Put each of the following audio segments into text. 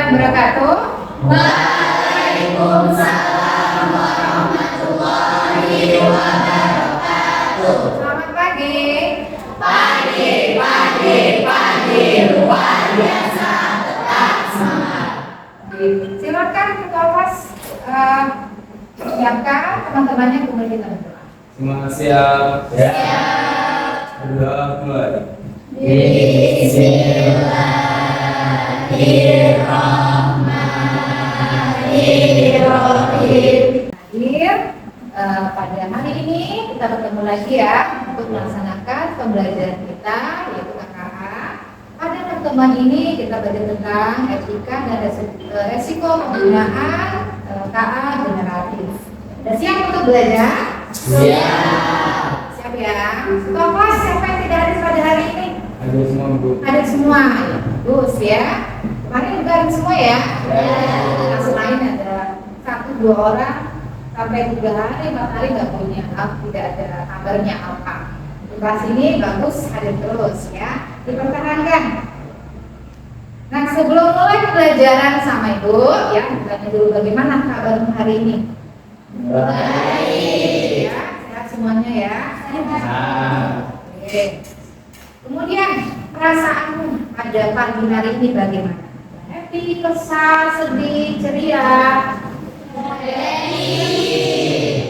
wabarakatuh. Waalaikumsalam warahmatullahi wabarakatuh. Selamat pagi. Pagi luar biasa, tetap semangat. Silakan ketua kelas siapkan teman-temannya kemudian kita berdoa. Semua siap? Siap. Berdoa mulai. Bismillahirrahmanirrahim. Pada hari ini kita bertemu lagi ya untuk melaksanakan pembelajaran kita yaitu KKA. Pada pertemuan ini kita belajar tentang etika dan resiko penggunaan KA generatif. Sudah siap untuk belajar? Siap. Siap ya. Ketua kelas siapa yang tidak hadir pada hari ini? Ada semua, Bu. Ada semua. Bagus ya. Kemarin juga ada semua ya. Kelas lain ada 1-2 orang sampai 3 hari 4 hari nggak punya, tidak ada kabarnya apa. Di kelas ini bagus hadir terus ya. Dipertahankan. Nah sebelum mulai pembelajaran sama ibu ya, tanya dulu bagaimana kabar hari ini. Baik. Ya, sehat semuanya ya. Oke. Kemudian perasaanmu pada pagi hari ini bagaimana? Happy, kesal, sedih, ceria?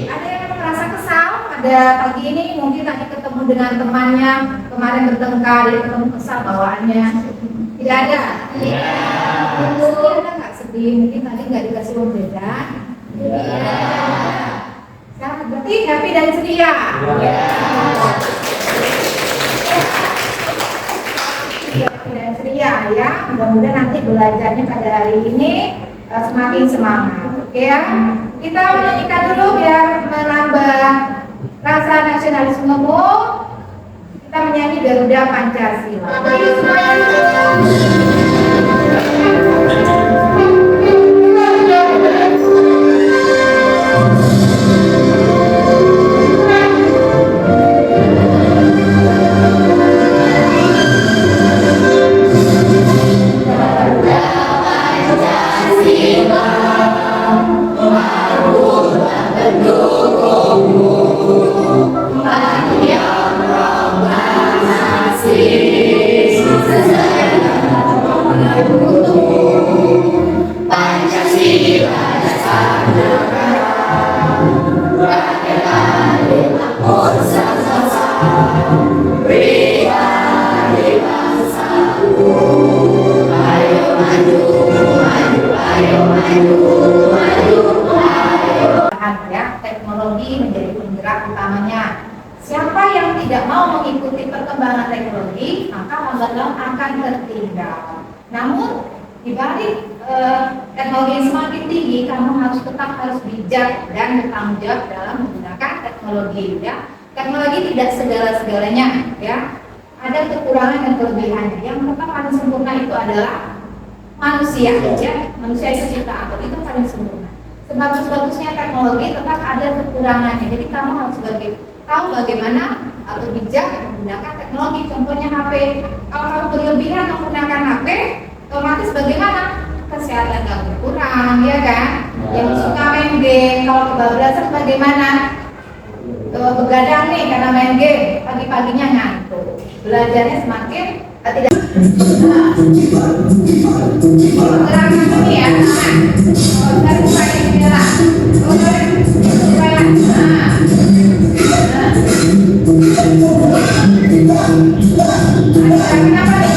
Ada yang merasa kesal pada pagi ini? Mungkin tadi ketemu dengan temannya, kemarin bertengkar, dia ketemu kesal bawaannya. Tidak ada? Sedih ada nggak sedih? Mungkin tadi nggak dikasih uang jajan? Sekarang berarti happy dan ceria? Dan ceria ya, mudah-mudahan nanti belajarnya pada hari ini semakin semangat, oke ya. Kita menyanyikan dulu biar menambah rasa nasionalismemu. Kita menyanyi Garuda Pancasila. Ayo semuanya. Ya, teknologi menjadi penggerak utamanya. Siapa yang tidak mau mengikuti perkembangan teknologi, maka lambat laun akan tertinggal. Namun, di balik teknologi yang semakin tinggi, kamu harus bijak dan bertanggung jawab dalam menggunakan teknologi. Ya, teknologi tidak segala-segalanya. Ya, ada kekurangan dan kelebihannya. Yang tetap paling sempurna itu adalah manusia. Ya, manusia itu ciptaan Allah itu paling sempurna. Sebagus-bagusnya teknologi tetap ada kekurangannya. Jadi kamu harus tahu bagaimana atau bijak menggunakan teknologi. Contohnya HP. Kalau kamu berlebihan menggunakan HP, otomatis bagaimana? Kesehatan kamu berkurang, ya kan? Yang suka main game, kalau kebablasan bagaimana? Begadang nih karena main game, pagi-paginya ngantuk. Belajarnya semakin tidak. Gerakan ini ya. Dari mulai jendela. Kenapa nih?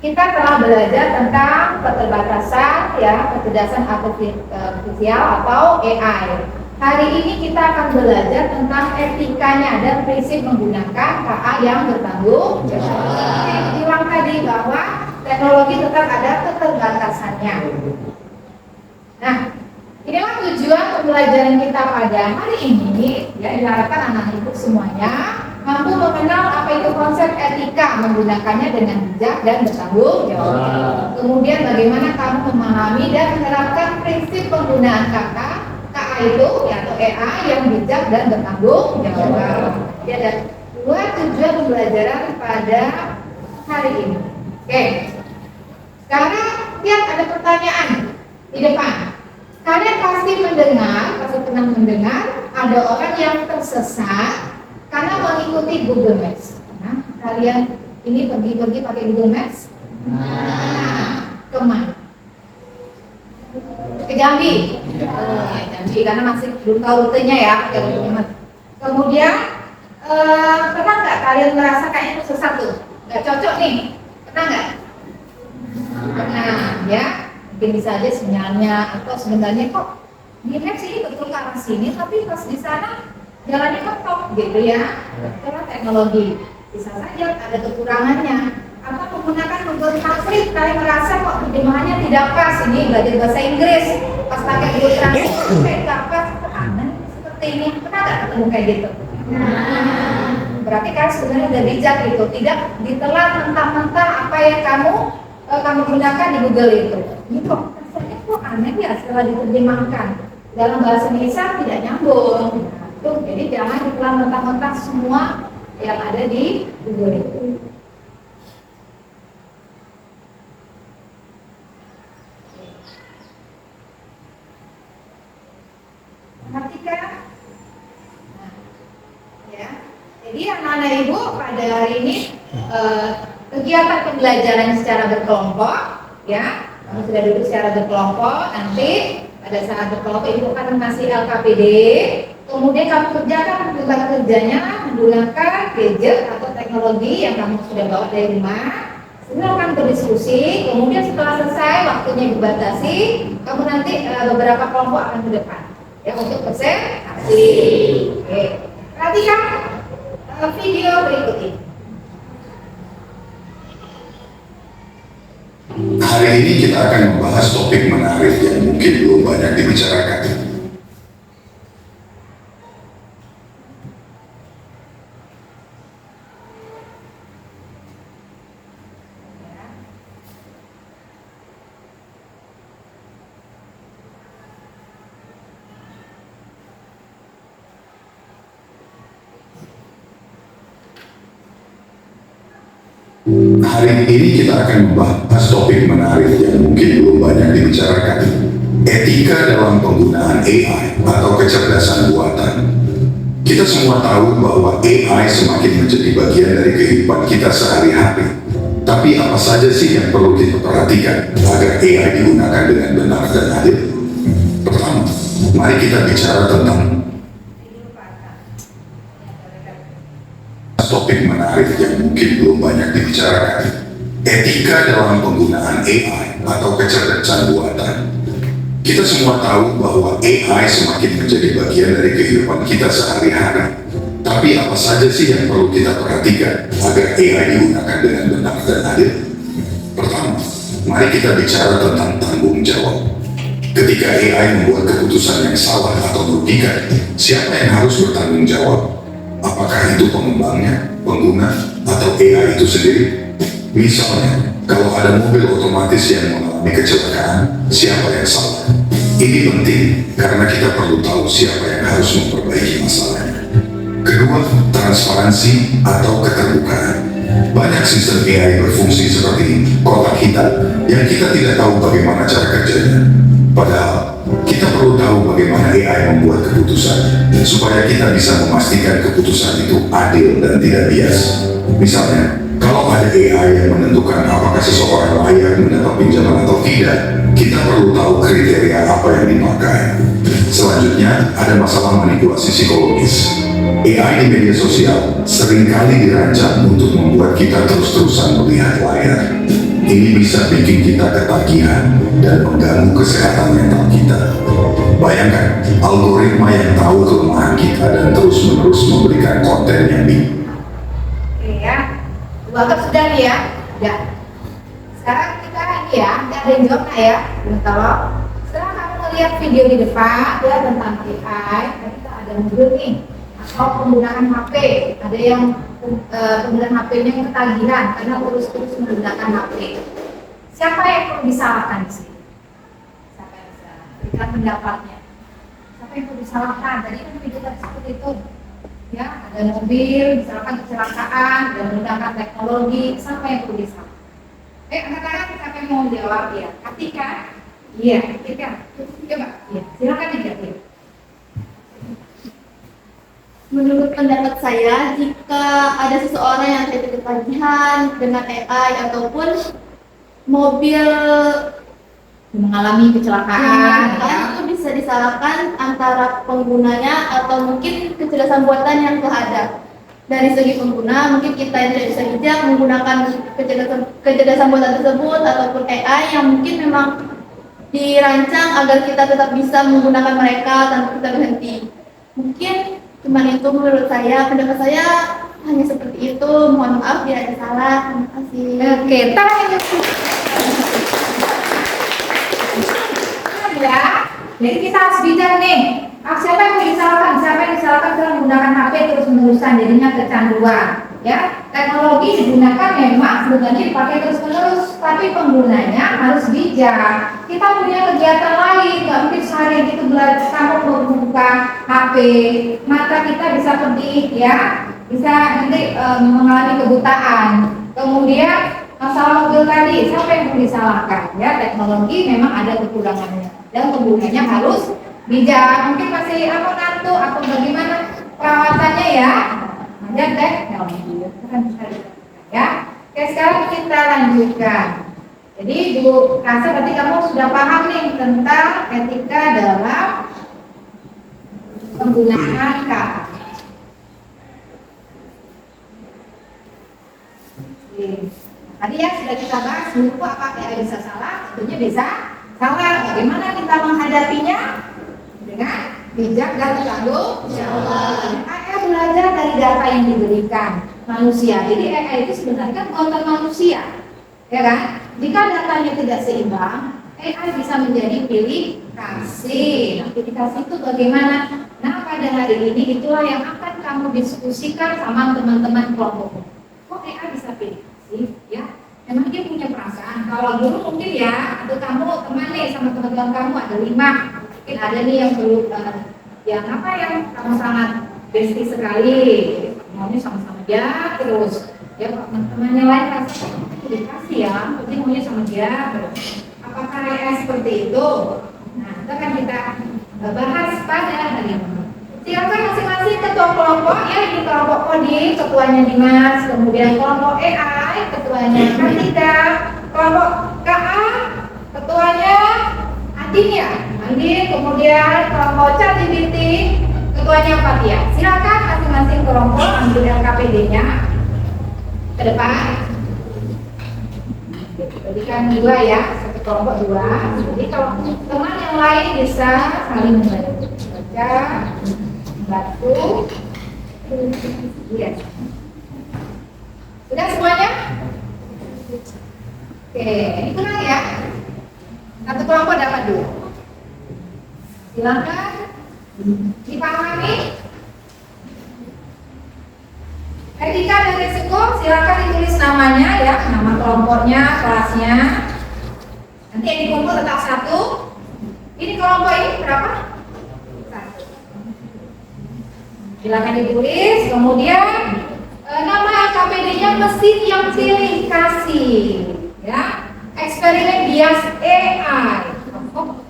Kita telah belajar tentang keterbatasan ya, kecerdasan artifisial atau AI. Hari ini kita akan belajar tentang etikanya dan prinsip menggunakan KA yang bertanggung jawab. Diulang tadi bahwa teknologi tetap ada keterbatasannya. Nah, inilah tujuan pembelajaran kita pada hari ini, ya diharapkan anak ibu semuanya mampu mengenal apa itu konsep etika, menggunakannya dengan bijak dan bertanggung jawab. Kemudian bagaimana kamu memahami dan menerapkan prinsip penggunaan KA itu atau EA yang bijak dan bertanggung jawab. Ya, ada 2 tujuan pembelajaran pada hari ini. Oke. Sekarang lihat ada pertanyaan di depan. Kalian pasti pernah mendengar ada orang yang tersesat karena mengikuti Google Maps. Nah, kalian ini pergi pakai Google Maps? Nah, kemana? Ke Jambi. Oh, ya, Jambi karena masih belum tahu rutenya ya. Kemudian pernah nggak kalian merasa kayaknya tersesat tuh? Nggak cocok nih? Pernah nggak? Pernah, ya. Mungkin bisa aja sinyalnya atau sebenarnya kok di Maps ini betul ke arah sini, tapi pas di sana jalannya ketok gitu ya. Karena teknologi bisa saja ada kekurangannya. Atau menggunakan Google Translate, kalian merasa kok terjemahannya tidak pas. Ini belajar bahasa Inggris, pas pakai Google Translate tidak pas, aneh seperti ini. Pernah nggak ketemu kayak gitu? Berarti kalian sebenarnya udah bijak gitu, tidak ditelan mentah-mentah apa yang kamu gunakan di Google itu. Ini kok rasanya kok aneh ya setelah diterjemahkan dalam bahasa Indonesia tidak nyambung. Tuh, jadi jangan ditelan mentah-mentah semua yang ada di Google itu. Perhatikan. Nah, ya. Jadi anak-anak ibu pada hari ini kegiatan pembelajaran secara berkelompok, ya. Kamu sudah duduk secara berkelompok. Nanti pada saat berkelompok ibu akan kasih LKPD. Kemudian kamu kerjakan tugas kerjanya menggunakan gadget atau teknologi yang kamu sudah bawa dari rumah. Silakan berdiskusi. Kemudian setelah selesai waktunya dibatasi, kamu nanti beberapa kelompok akan ke depan. Ya, untuk presentasi. Oke. Perhatikan video berikut ini. Hari ini kita akan membahas topik menarik yang mungkin belum banyak dibicarakan. Hari ini kita akan membahas topik menarik yang mungkin belum banyak dibicarakan. Etika dalam penggunaan AI atau kecerdasan buatan. Kita semua tahu bahwa AI semakin menjadi bagian dari kehidupan kita sehari-hari. Tapi apa saja sih yang perlu kita perhatikan agar AI digunakan dengan benar dan adil? Pertama, mari kita bicara tentang topik menarik yang mungkin belum banyak dibicarakan. Etika dalam penggunaan AI atau kecerdasan buatan. Kita semua tahu bahwa AI semakin menjadi bagian dari kehidupan kita sehari-hari. Tapi apa saja sih yang perlu kita perhatikan agar AI digunakan dengan benar dan adil? Pertama, mari kita bicara tentang tanggung jawab. Ketika AI membuat keputusan yang salah atau merugikan, siapa yang harus bertanggung jawab? Apakah itu pengembangnya, pengguna, atau AI itu sendiri? Misalnya, kalau ada mobil otomatis yang mengalami kecelakaan, siapa yang salah? Ini penting karena kita perlu tahu siapa yang harus memperbaiki masalahnya. Kedua, transparansi atau keterbukaan. Banyak sistem AI berfungsi seperti kotak hitam yang kita tidak tahu bagaimana cara kerjanya. Padahal, kita perlu tahu bagaimana AI membuat keputusan supaya kita bisa memastikan keputusan itu adil dan tidak bias. Misalnya, kalau ada AI yang menentukan apakah seseorang layak mendapat pinjaman atau tidak, kita perlu tahu kriteria apa yang dipakai. Selanjutnya, ada masalah manipulasi psikologis. AI di media sosial seringkali dirancang untuk membuat kita terus-terusan melihat layar. Ini bisa bikin kita ketagihan dan mengganggu kesehatan mental kita. Bayangkan, algoritma yang tahu kelemahan kita dan terus-menerus memberikan konten yang Oke ya, dua sudah nih ya. Ya. Sekarang kita ini ya, ada yang jawab ya. Kalau setelah kamu lihat video di depan ya tentang AI, kita ada modul nih, atau penggunaan HP. Ada yang penggunaan HP-nya ketagihan karena terus menggunakan HP. Siapa yang perlu disalahkan di sini? Siapa yang bisa berikan pendapatnya? Siapa yang perlu disalahkan? Tadi kan video tadi seperti itu. Ya, ada mobil, misalkan kecelakaan, dan menggunakan teknologi, siapa yang perlu disalahkan? Angkat tangan, siapa yang mau jawab ya? Atika? Iya, Atika. Coba, ya, silakan dijawab. Ya. Menurut pendapat saya, jika ada seseorang yang terjadi ketagihan dengan AI ataupun mobil Mengalami kecelakaan, ya. itu bisa disalahkan antara penggunanya atau mungkin kecerdasan buatan yang telah ada. Dari segi pengguna, mungkin kita yang tidak bisa bijak menggunakan kecerdasan buatan tersebut ataupun AI yang mungkin memang dirancang agar kita tetap bisa menggunakan mereka tanpa kita berhenti. Mungkin cuma itu menurut saya, pendapat saya hanya seperti itu. Mohon maaf bila ada salah. Terima kasih. Oke, tanya. Ya, jadi kita harus bijak nih. Siapa yang disalahkan? Siapa yang disalahkan kalau menggunakan HP terus-menerusan jadinya kecanduan? Ya, teknologi digunakan memang sebenarnya dipakai terus-menerus, tapi penggunanya harus bijak. Kita punya kegiatan lain, nggak mungkin sehari gitu belajar kamu membuka HP, mata kita bisa pedih, ya, bisa nanti mengalami kebutaan. Kemudian masalah mobil tadi, siapa yang perlu disalahkan? Ya, teknologi memang ada kekurangannya dan penggunanya harus bijak. Mungkin masih ngantuk atau bagaimana perawatannya ya? Ada teknologi, ya. Oke, sekarang kita lanjutkan. Jadi Bu rasa berarti kamu sudah paham nih tentang etika dalam penggunaan KA. Tadi ya sudah kita bahas buku apa yang bisa salah, tentunya bisa salah. Bagaimana kita menghadapinya? Dengan bijak dan bertanggung jawab. AI belajar dari data yang diberikan manusia. Jadi AI itu sebenarnya kan buatan manusia, ya kan? Jika datanya tidak seimbang, AI bisa menjadi pilih kasih. Nah, pilih kasih itu bagaimana? Nah, pada hari ini itulah yang akan kamu diskusikan sama teman-teman kelompokmu. Kok AI bisa pilih kasih? Ya, memang dia punya perasaan. Kalau dulu mungkin ya, atau kamu teman nih sama teman-teman kamu ada 5. Mungkin ada nih yang perlu yang apa yang kamu sangat bestie sekali, maunya sama-sama dia terus. Ya, teman-temannya lain rasa dikasih ya, penting maunya sama dia terus. Apakah AI seperti itu? Nah, itu akan kita bahas pada hari ini. Silakan masing-masing ketua kelompok ya, ini kelompok coding, ketuanya Dimas, kemudian kelompok AI, ketuanya Kartika, kelompok KA, ketuanya Andin ya, Andin, kemudian kelompok ChatGPT, ketuanya Fatia. Silakan masing-masing kelompok ambil LKPD-nya ke depan. Berikan 2 ya, satu kelompok 2. Jadi kalau teman yang lain bisa saling membantu. Baca, membantu. Iya. Sudah semuanya? Oke, ini kurang ya. Satu kelompok dapat 2. Silakan dipahami. Etika dan risiko, silakan ditulis namanya ya, nama kelompoknya, kelasnya. Nanti yang dikumpul tetap 1. Ini kelompok ini berapa? 1. Silakan ditulis. Kemudian nama LKPD-nya mesin yang pilih kasih, ya. Eksperimen bias AI.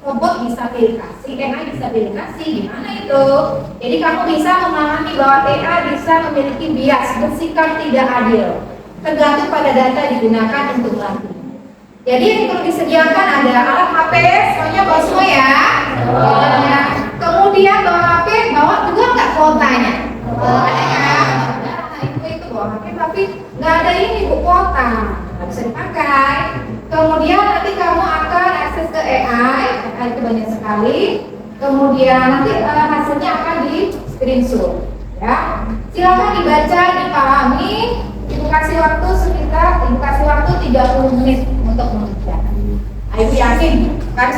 Robot bisa pilih kasih, AI bisa pilih kasih, gimana itu? Jadi kamu bisa memahami bahwa AI bisa memiliki bias, bersikap tidak adil, tergantung pada data digunakan untuk melatih. Jadi yang perlu disediakan ada alat HP, soalnya bawa semua ya. Kemudian bawa HP, bawa juga nggak kuotanya? Ada ya? Nah, itu bawa HP, tapi nggak ada ini bu kuota, nggak bisa dipakai. Kemudian nanti kamu akan akses ke AI itu banyak sekali. Kemudian nanti hasilnya akan di screenshot, ya. Silakan dibaca, dipahami. Ibu kasih waktu sekitar, ibu kasih waktu 30 menit untuk mengerjakan. Ibu yakin Kan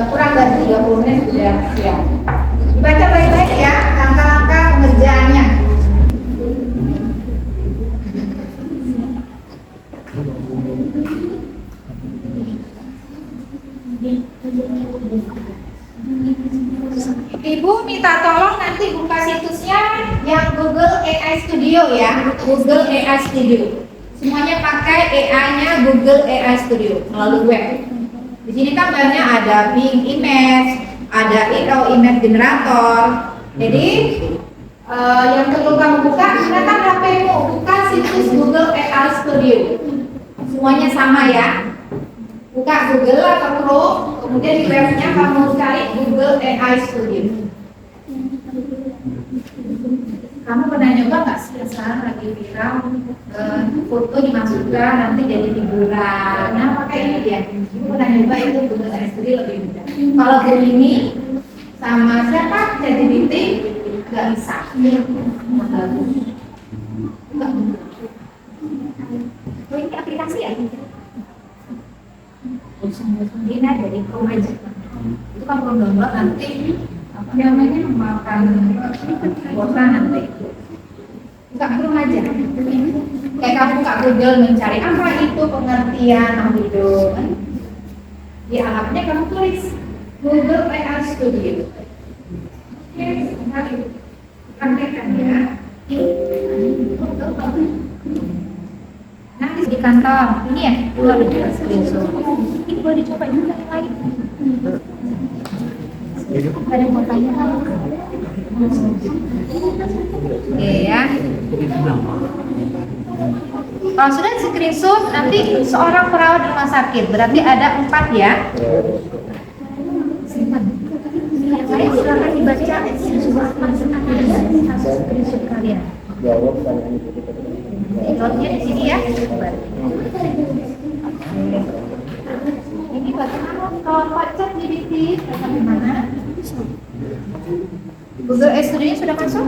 kurang dari 30 menit sudah siap. Dibaca baik-baik ya langkah-langkah pengerjaannya. Ibu minta tolong nanti buka situsnya yang Google AI Studio ya, Google AI Studio. Semuanya pakai AI-nya Google AI Studio melalui web. Di sini kan banyak ada Bing Image, ada Image Generator. Jadi yang perlu kamu buka, gunakan HP-mu, buka situs Google AI Studio. Semuanya sama ya. Buka Google atau Chrome, kemudian di webnya kamu cari Google AI Studio. Kamu pernah nyoba nggak sih sekarang lagi viral foto dimasukkan nanti jadi hiburan? Nah pakai ini dia. Kamu pernah nyoba itu Google AI Studio lebih mudah. Kalau ini sama siapa? ChatGPT nggak bisa. Nggak bagus. Oh ini aplikasi ya? Ini aja di Chrome aja. Itu kan perlu download nanti apa namanya makan kuota nanti. Buka Chrome aja. Kayak kamu buka Google mencari apa itu pengertian video. Di alatnya kamu tulis Google AI Studio. Oke, sekali. Praktekkan ya. Nanti di kantor ini ya keluar dari screenshot. Ini boleh dicoba juga yang lain. Ada yang mau tanya? Oke ya. Kalau sudah screenshot nanti seorang perawat di rumah sakit berarti ada 4 ya. Simpan. Yang lain silakan dibaca. Screenshot kalian. Notnya di sini ya. Ini bagaimana kalau pacar GPT bagaimana? Google AI Studio sudah masuk?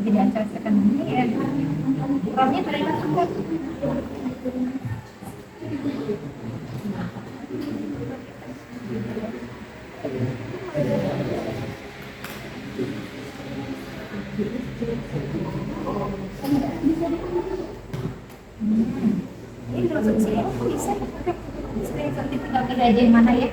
Jadi akan ini ya. Programnya sudah masuk. Ini terus saya bisa pakai sertifikat kerja yang mana ya?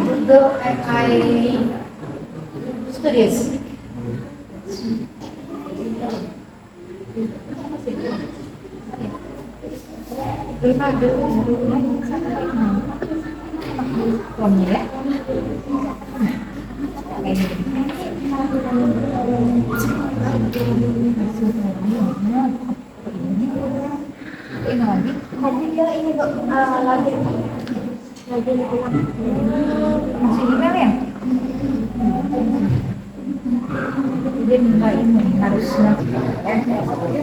Google AI Studios. Ya. Ini lagi. Ini lagi. Masih email ya? Dia minta ini harusnya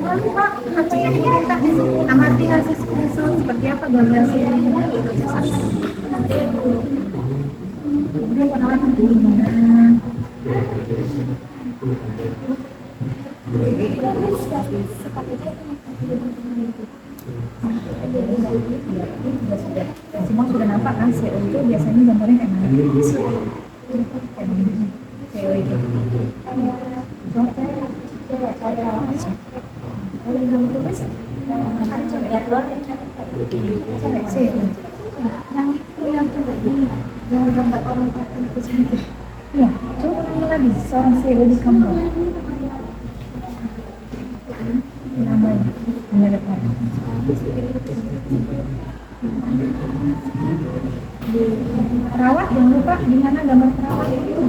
lalu Pak, katanya kita amati hasil screenshot seperti apa gambar ini kemudian penawaran di mana semua sudah nampak kan CEO itu biasanya gambarnya kayak mana? CEO itu yang gambar orang itu cantik. Ya, coba ulangi lagi seorang CEO di kamu. Namanya menyadap apa? Perawat jangan lupa di mana gambar perawat itu.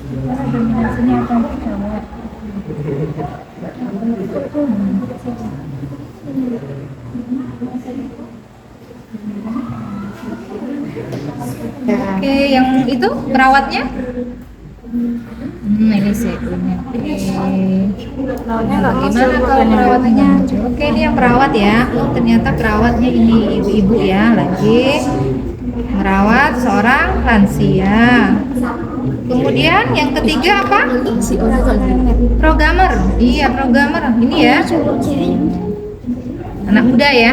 Karena sini akan perawat. Oke, yang itu perawatnya? Ini sih punya. Gimana kalau perawatannya? Oke, ini yang perawat ya. Oh, ternyata perawatnya ini ibu-ibu ya, lagi merawat seorang lansia. Kemudian yang ketiga apa? Programmer. Iya, programmer. Ini ya. Anak muda ya.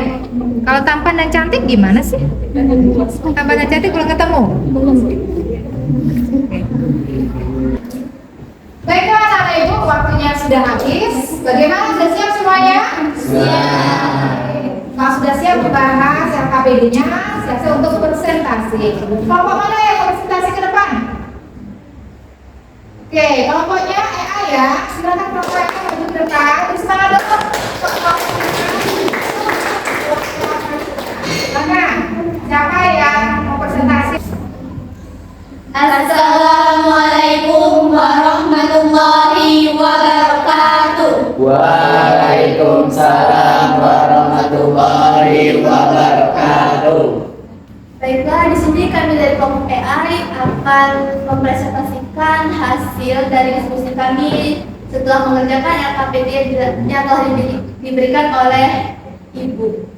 Kalau tampan dan cantik gimana sih? Tampan dan cantik belum ketemu? Baiklah anak ibu, waktunya sudah habis. Bagaimana, sudah siap semuanya? Siap. Kalau sudah siap membahas LKPD-nya, siap untuk presentasi. Kelompok mana yang presentasi ke depan? Oke, kelompoknya EA ya. Silakan kelompoknya maju ke depan. Terus tangan dulu. Silakan. Siapa yang mau presentasi? Assalamualaikum warahmatullahi wabarakatuh. Waalaikumsalam warahmatullahi wabarakatuh. Baiklah, di sini kami dari kelompok AI akan mempresentasikan hasil dari diskusi kami setelah mengerjakan LKPD yang telah diberikan oleh Ibu.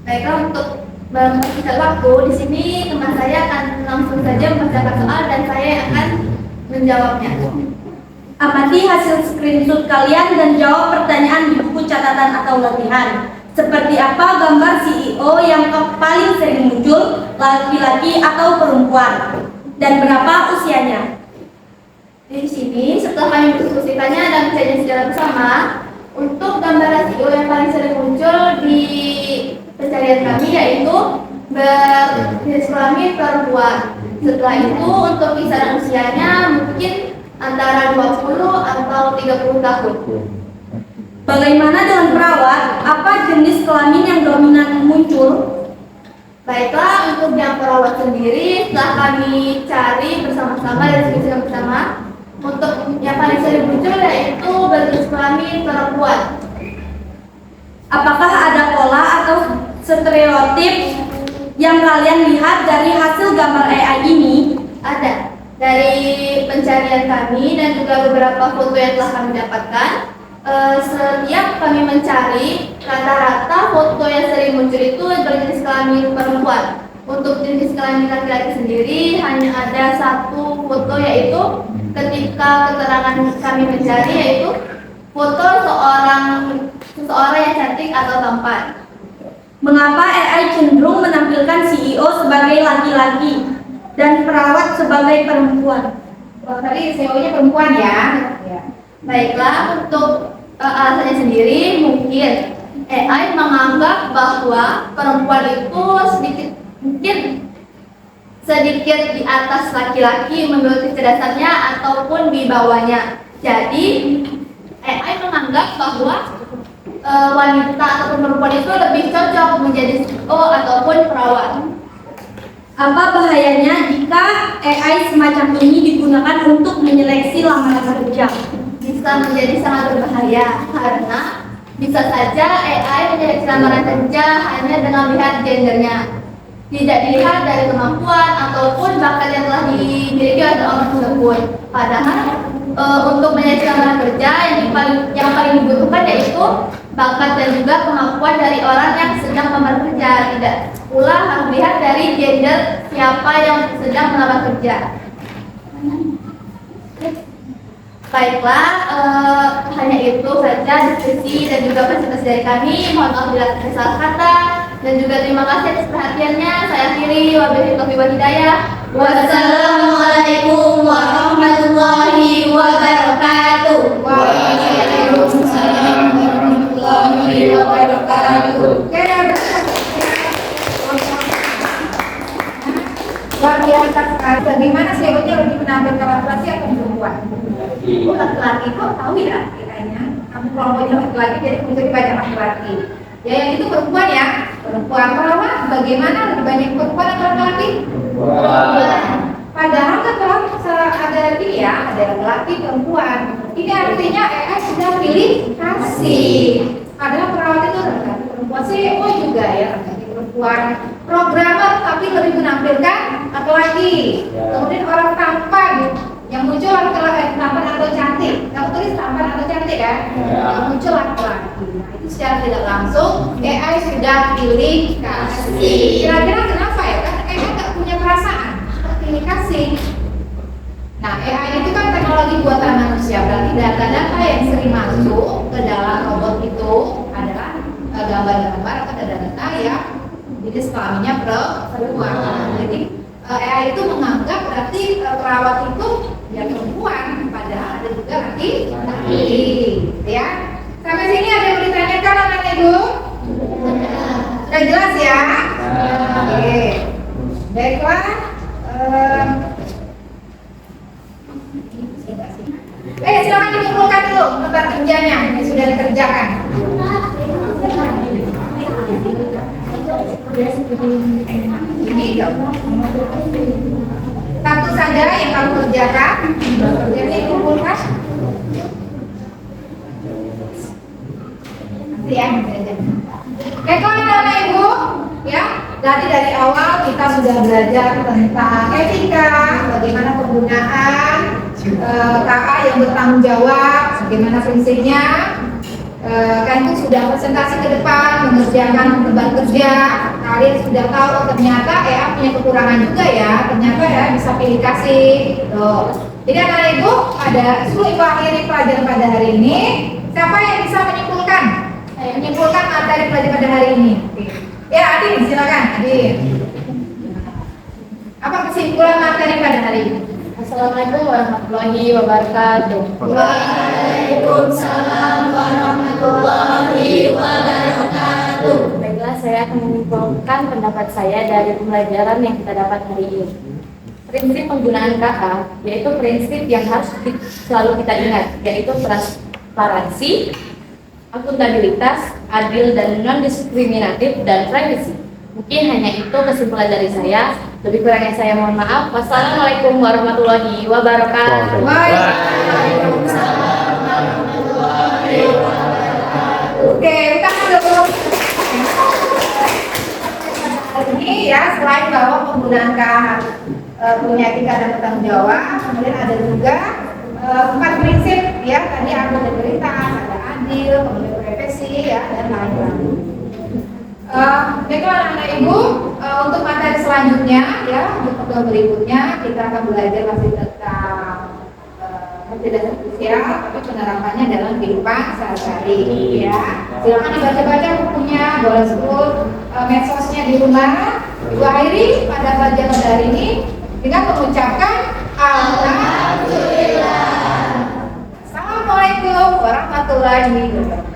Baiklah, untuk menghabiskan waktu di sini teman saya akan langsung saja membacakan soal dan saya akan menjawabnya. Amati hasil screenshot kalian dan jawab pertanyaan di buku catatan atau latihan. Seperti apa gambar CEO yang paling sering muncul, laki-laki atau perempuan? Dan berapa usianya? Di sini setelah kami mendiskusikannya dan kajian secara bersama, untuk gambar CEO yang paling sering muncul di pencarian kami yaitu berjenis kelamin perempuan. Setelah itu untuk kisaran usianya mungkin antara 20 atau 30 tahun. Bagaimana dengan perawat? Apa jenis kelamin yang dominan muncul? Baiklah, untuk yang perawat sendiri setelah kami cari bersama-sama dan diskusi bersama, untuk yang paling sering muncul yaitu berjenis kelamin perempuan. Apakah ada pola atau stereotip yang kalian lihat dari hasil gambar AI ini? Ada. Dari pencarian kami dan juga beberapa foto yang telah kami dapatkan, setiap kami mencari, rata-rata foto yang sering muncul itu berjenis kelamin perempuan. Untuk jenis kelamin laki-laki sendiri hanya ada satu foto, yaitu ketika keterangan kami mencari yaitu foto seseorang yang cantik atau tampan. Mengapa AI cenderung menampilkan CEO sebagai laki-laki dan perawat sebagai perempuan? Oh, tadi CEO-nya perempuan ya. Baiklah, untuk alasannya sendiri mungkin AI menganggap bahwa perempuan itu sedikit di atas laki-laki menurut kecerdasannya ataupun di bawahnya. Jadi AI menganggap bahwa wanita ataupun perempuan itu lebih cocok menjadi CEO ataupun perawat. Apa bahayanya jika AI semacam ini digunakan untuk menyeleksi lamaran kerja? Bisa menjadi sangat berbahaya karena bisa saja AI menyeleksi lamaran kerja hanya dengan melihat gendernya, tidak dilihat dari kemampuan ataupun bakat yang telah dimiliki oleh orang tersebut. Padahal untuk menyeleksi lamaran kerja yang paling dibutuhkan yaitu bakat dan juga kemampuan dari orang yang sedang melamar kerja, tidak pula harus melihat dari gender siapa yang sedang melamar kerja. Baiklah, hanya itu saja diskusi dan juga presentasi dari kami. Mohon maaf bila ada salah kata dan juga terima kasih atas perhatiannya. Saya akhiri, wabillahi taufiq wal hidayah. Wassalamualaikum warahmatullahi wabarakatuh. Waalaikumsalam warahmatullahi wabarakatuh. Luar biasa sekali. Bagaimana CEO-nya lebih menampilkan laki-laki atau perempuan? Laki-laki, kok tahu ya kayaknya. Kamu kelompoknya laki-laki, jadi mungkin banyak laki-laki. Ya yang itu perempuan ya. Perempuan perawat, bagaimana lebih banyak perempuan atau laki-laki? Perempuan. Padahal kan perawat ada ya, ada laki-laki, perempuan. Ini artinya AI sudah pilih kasih. Padahal perawat itu laki-laki, perempuan. CEO juga ya, laki-laki, perempuan. programmer tapi lebih menampilkan apa lagi? Kemudian orang tampan yang muncul laki-laki tampan atau cantik. Kamu tulis tampan atau cantik kan? Yang muncul laki-laki. Nah, itu secara tidak langsung AI sudah pilih kasih. Kira-kira kenapa ya? Karena AI nggak punya perasaan, pilih kasih. Nah, AI itu kan teknologi buatan manusia. Berarti data-data yang sering masuk ke dalam robot itu adalah gambar-gambar atau data-data yang jenis kelaminnya perempuan. Jadi AI itu menganggap berarti perawat itu ya perempuan, padahal ada juga laki-laki, ya. Sampai sini ada yang ditanyakan anak ibu? Sudah jelas ya? Oke. Baiklah. Silakan dikumpulkan dulu tempat kerjanya yang sudah dikerjakan. Ini satu saja yang kamu kerjakan. Jadi kumpulkan. Nanti ya. Baiklah Bapak Ibu, ya. Tadi dari awal kita sudah belajar tentang etika, bagaimana penggunaan KA yang bertanggung jawab, bagaimana prinsipnya. Kan itu sudah presentasi ke depan mengerjakan beban kerja. Kalian sudah tahu ternyata ya punya kekurangan juga ya, ternyata ya bisa pilih kasih. Tuh. Jadi anak ibu pada sebelum ibu akhiri pelajaran pada hari ini, siapa yang bisa menyimpulkan materi pelajaran pada hari ini? Ya Adin, silakan Adin. Apa kesimpulan materi pada hari ini? Assalamualaikum warahmatullahi wabarakatuh. Waalaikumsalam warahmatullahi wabarakatuh. Baiklah, saya akan menyimpulkan pendapat saya dari pembelajaran yang kita dapat hari ini. Prinsip penggunaan KA yaitu prinsip yang harus selalu kita ingat, yaitu transparansi, akuntabilitas, adil dan non-diskriminatif, dan privacy. Mungkin hanya itu kesimpulan dari saya. Lebih kurangnya saya mohon maaf. Wassalamualaikum warahmatullahi wabarakatuh. Waalaikumsalam warahmatullahi wabarakatuh. Oke, kita dulu. Ini ya selain bahwa penggunaan KA punya etika dan bertanggung jawab, kemudian ada juga 4 prinsip ya. Tadi akuntabilitas, ada adil, kemudian privacy ya dan lain-lain. Baiklah anak ibu, untuk materi selanjutnya ya, untuk kedua berikutnya kita akan belajar masih tentang kecerdasan artifisial, tapi penerapannya dalam kehidupan sehari-hari ya. Silakan dibaca-baca bukunya, boleh sebut medsosnya di rumah. Ibu akhiri pada pelajaran hari ini dengan mengucapkan Alhamdulillah. Assalamualaikum warahmatullahi wabarakatuh.